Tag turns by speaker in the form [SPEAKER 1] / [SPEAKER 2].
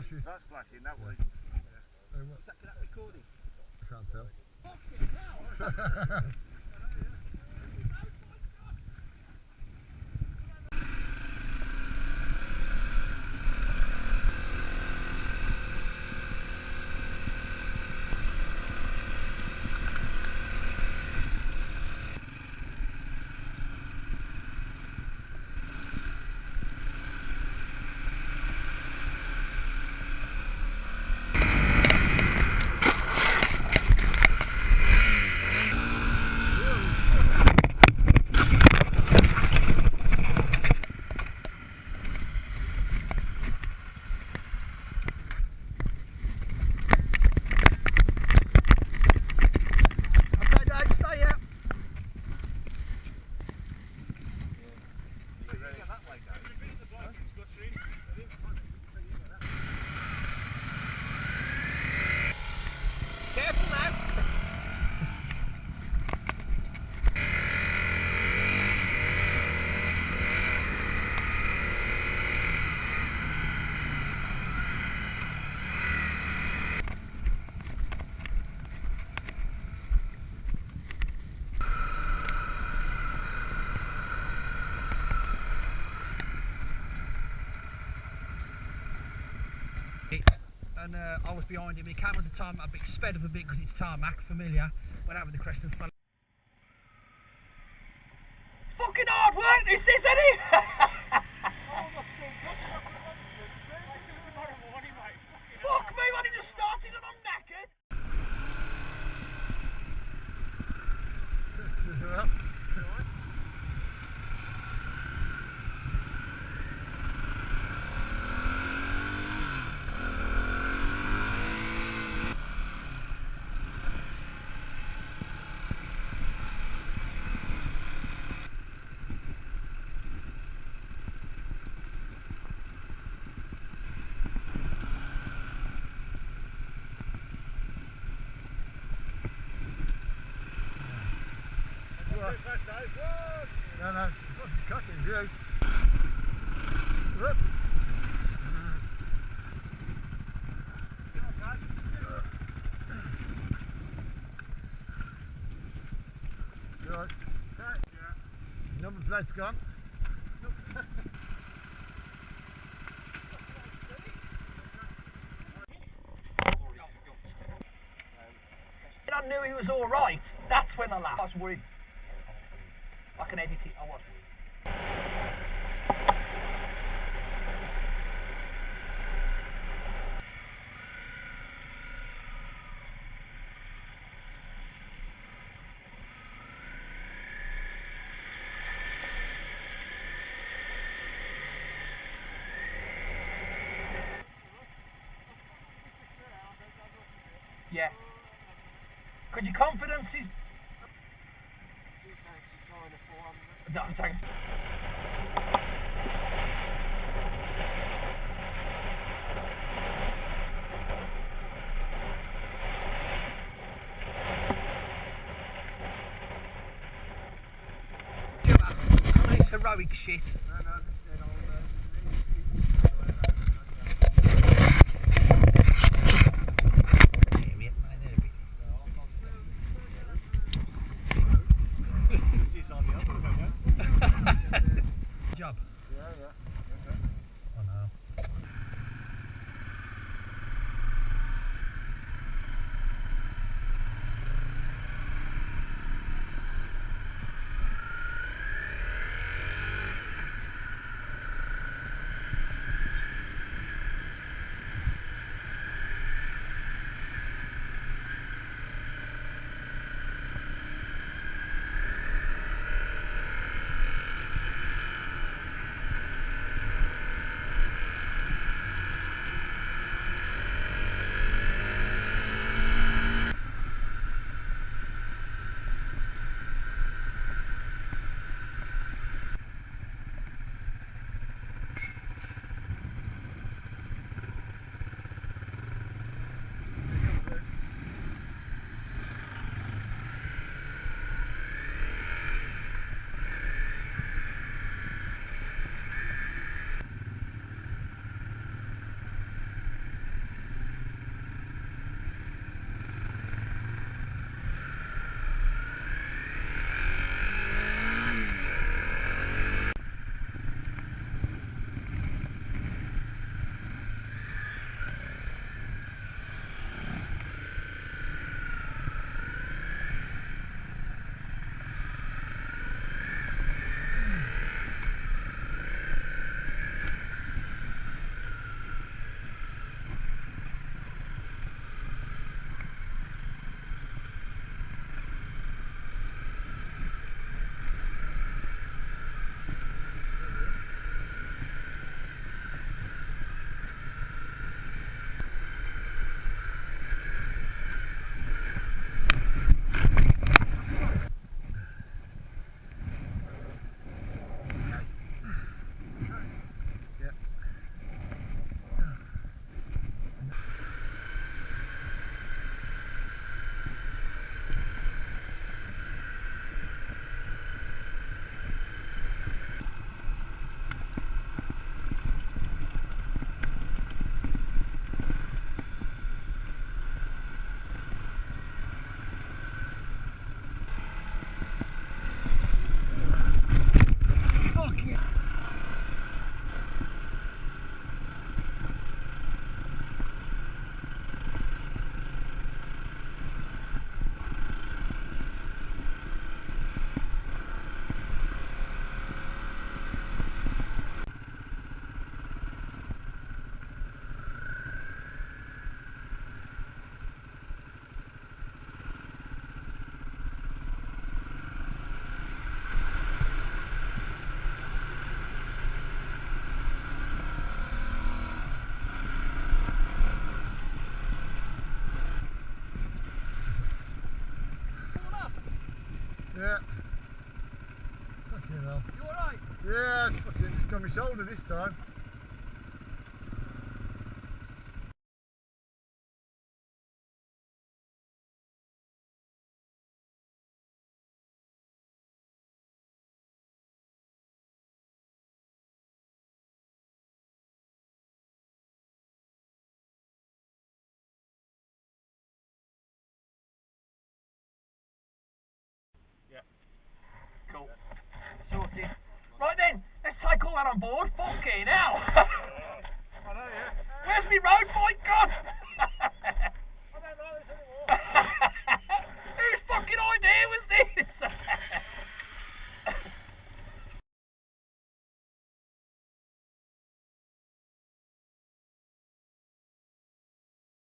[SPEAKER 1] flashes.
[SPEAKER 2] That's flashing, that was.
[SPEAKER 3] Is that recording?
[SPEAKER 1] I can't tell.
[SPEAKER 3] And I was behind him. He came on the tarmac, a bit sped up a bit because it's tarmac, familiar. Went out with the crest and fell.
[SPEAKER 4] Fucking hard work this is, isn't it? Fuck me, I just started and I'm knackered.
[SPEAKER 1] No, no, fucking cracking view. Whoop. You alright? Yeah. Number plate's gone.
[SPEAKER 4] I knew he was alright. That's when I laughed. I was worried. I can edit it, I was. Yeah. Because your confidence is... No, thanks.
[SPEAKER 3] Nice heroic shit. Job.
[SPEAKER 1] Yeah, yeah.
[SPEAKER 3] Oh no. alright?
[SPEAKER 1] Yeah, it's fucking just got my shoulder this time.
[SPEAKER 4] Cool. Sorted. Right then, let's take all that on board. Fucking hell.
[SPEAKER 1] I know, yeah.
[SPEAKER 4] Where's me road bike?